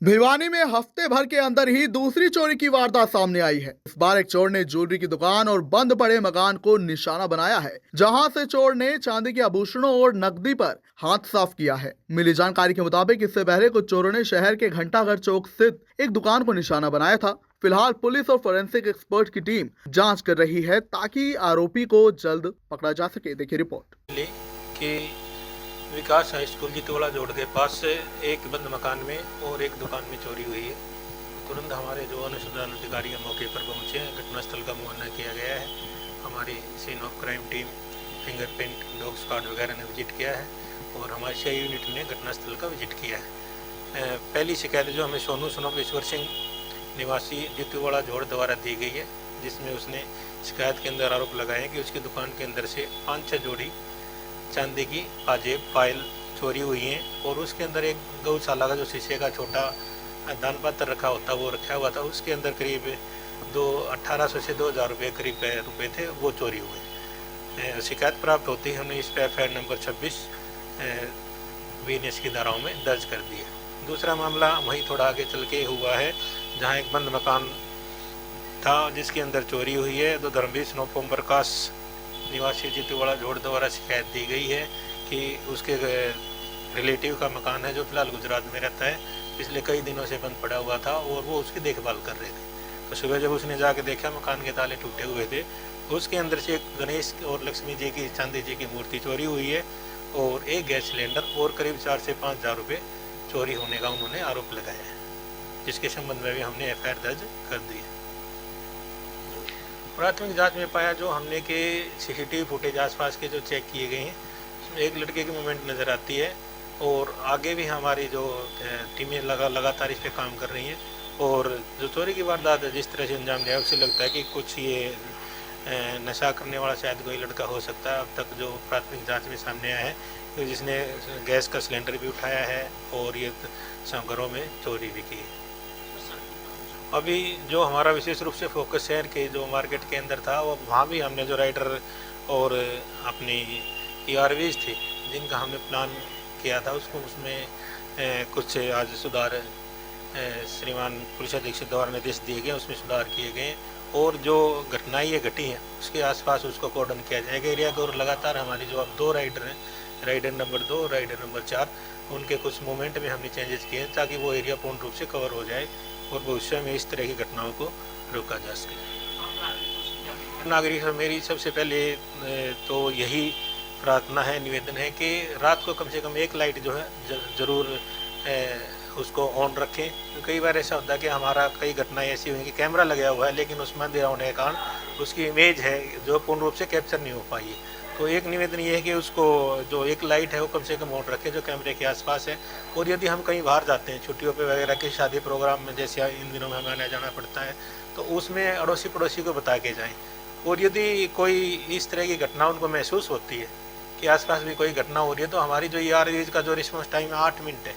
भिवानी में हफ्ते भर के अंदर ही दूसरी चोरी की वारदात सामने आई है। इस बार एक चोर ने ज्वेलरी की दुकान और बंद पड़े मकान को निशाना बनाया है, जहां से चोर ने चांदी के आभूषणों और नकदी पर हाथ साफ किया है। मिली जानकारी के मुताबिक इससे पहले कुछ चोरों ने शहर के घंटाघर चौक स्थित एक दुकान को निशाना बनाया था। फिलहाल पुलिस और फोरेंसिक एक्सपर्ट की टीम जाँच कर रही है ताकि आरोपी को जल्द पकड़ा जा सके। देखिए रिपोर्ट। विकास हाई स्कूल जितवाड़ा जोड़ के पास से एक बंद मकान में और एक दुकान में चोरी हुई है। तुरंत हमारे जो अनुसंधान अधिकारी मौके पर पहुंचे हैं, घटनास्थल का मुआयना किया गया है। हमारी scene of crime team, fingerprint, dog squad वगैरह ने विजिट किया है और हमारी CI यूनिट ने घटनास्थल का विजिट किया है। पहली शिकायत जो हमें सोनू सनोप ईश्वर सिंह निवासी जितवाड़ा जोड़ द्वारा दी गई है, जिसमें उसने शिकायत के अंदर आरोप लगाए कि उसकी दुकान के अंदर से 5-6 जोड़ी चांदी की पाजेब फाइल चोरी हुई हैं और उसके अंदर एक गौशाला का जो शीशे का छोटा दान पात्र रखा होता वो रखा हुआ था। उसके अंदर करीब 1800 से 2000 रुपये करीब रुपए थे, वो चोरी हुए। शिकायत प्राप्त होती है, हमने इस पर FIR नंबर 26 BNS की धाराओं में दर्ज कर दी है। दूसरा मामला वहीं थोड़ा आगे चल के हुआ है, जहाँ एक बंद मकान था जिसके अंदर चोरी हुई है। तो धर्मवीर स्नोप ओम प्रकाश निवासी जितवाड़ा जोड़ द्वारा शिकायत दी गई है कि उसके रिलेटिव का मकान है जो फिलहाल गुजरात में रहता है, पिछले कई दिनों से बंद पड़ा हुआ था और वो उसकी देखभाल कर रहे थे। तो सुबह जब उसने जाके देखा मकान के ताले टूटे हुए थे, उसके अंदर से एक गणेश और लक्ष्मी जी की चांदी जी की मूर्ति चोरी हुई है और एक गैस सिलेंडर और करीब 4 से 5 हज़ार रुपये चोरी होने का उन्होंने आरोप लगाया है, जिसके संबंध में भी हमने FIR दर्ज कर दी है। प्राथमिक जांच में पाया जो हमने के CCTV फुटेज आसपास के जो चेक किए गए हैं, उसमें एक लड़के की मूवमेंट नज़र आती है और आगे भी हमारी जो टीमें लगातार इस पे काम कर रही हैं। और जो चोरी की वारदात है जिस तरह से अंजाम दिया, उससे लगता है कि कुछ ये नशा करने वाला शायद कोई लड़का हो सकता है। अब तक जो प्राथमिक जांच में सामने आया है कि जिसने गैस का सिलेंडर भी उठाया है और ये घरों में चोरी भी की है। अभी जो हमारा विशेष रूप से फोकस शहर के जो मार्केट के अंदर था, वो वहाँ भी हमने जो राइडर और अपनी ERVs थी जिनका हमने प्लान किया था, उसमें कुछ आज सुधार श्रीमान पुलिस अधीक्षक द्वारा निर्देश दिए गए, उसमें सुधार किए गए और जो घटनाएं ये घटी हैं उसके आसपास उसको कॉर्डन किया जाएगा एरिया को। और लगातार हमारी जो अब 2 राइडर हैं, राइडर नंबर 2 और राइडर नंबर 4, उनके कुछ मूवमेंट में हमने चेंजेस किए हैं ताकि वो एरिया पूर्ण रूप से कवर हो जाए और भविष्य में इस तरह की घटनाओं को रोका जा सके। नागरिक मेरी सबसे पहले तो यही प्रार्थना है, निवेदन है कि रात को कम से कम एक लाइट जो है ज़रूर उसको ऑन रखें। कई बार ऐसा होता है कि हमारा कई घटनाएं ऐसी हुई कि कैमरा लगा हुआ है लेकिन उसमें अंधेरा होने के कारण उसकी इमेज है जो पूर्ण रूप से कैप्चर नहीं हो पाई है। तो एक निवेदन ये है कि उसको जो एक लाइट है वो कम से कम ऑन रखें जो कैमरे के आसपास है। और यदि हम कहीं बाहर जाते हैं छुट्टियों पे वगैरह के शादी प्रोग्राम में, जैसे इन दिनों में हमें आना जाना पड़ता है, तो उसमें अड़ोसी पड़ोसी को बता के जाएं। और यदि कोई इस तरह की घटना उनको महसूस होती है कि आसपास भी कोई घटना हो रही है, तो हमारी जो ERVs का जो रिस्पॉन्स टाइम है 8 मिनट है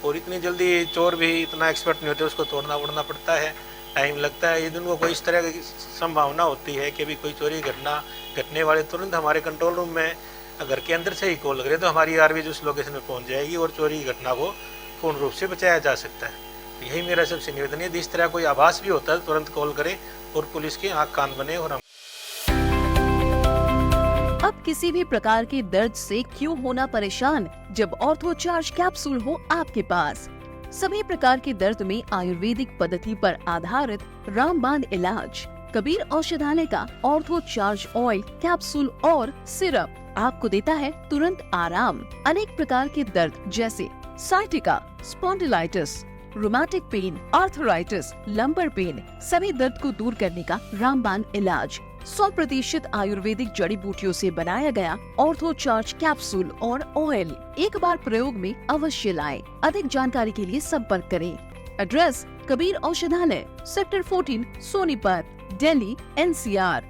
और इतनी जल्दी चोर भी इतना एक्सपर्ट नहीं होते, उसको तोड़ना उड़ना पड़ता है, टाइम लगता है। यदि उनको कोई इस तरह की संभावना होती है कि भी कोई चोरी घटना घटने वाले, तुरंत हमारे कंट्रोल रूम में घर के अंदर से ही कॉल करें तो हमारी ERVs उस लोकेशन में पहुंच जाएगी और चोरी की घटना को पूर्ण रूप से बचाया जा सकता है। यही मेरा सबसे निवेदन है, यदि इस तरह कोई आभास भी होता है तुरंत कॉल करें और पुलिस के आँख कान बने। और अब किसी भी प्रकार के दर्द से क्यों होना परेशान जब ऑर्थो चार्ज कैप्सूल हो आपके पास। सभी प्रकार के दर्द में आयुर्वेदिक पद्धति पर आधारित रामबाण इलाज। कबीर औषधालय का ऑर्थो चार्ज ऑयल, कैप्सूल और सिरप आपको देता है तुरंत आराम। अनेक प्रकार के दर्द जैसे sciatica, spondylitis, rheumatic pain, arthritis, lumbar pain, सभी दर्द को दूर करने का रामबाण इलाज 100% आयुर्वेदिक जड़ी बूटियों से बनाया गया ऑर्थो चार्ज कैप्सूल और ऑयल एक बार प्रयोग में अवश्य लाएं। अधिक जानकारी के लिए संपर्क करें। एड्रेस: कबीर औषधालय, सेक्टर 14, सोनीपत, दिल्ली, NCR।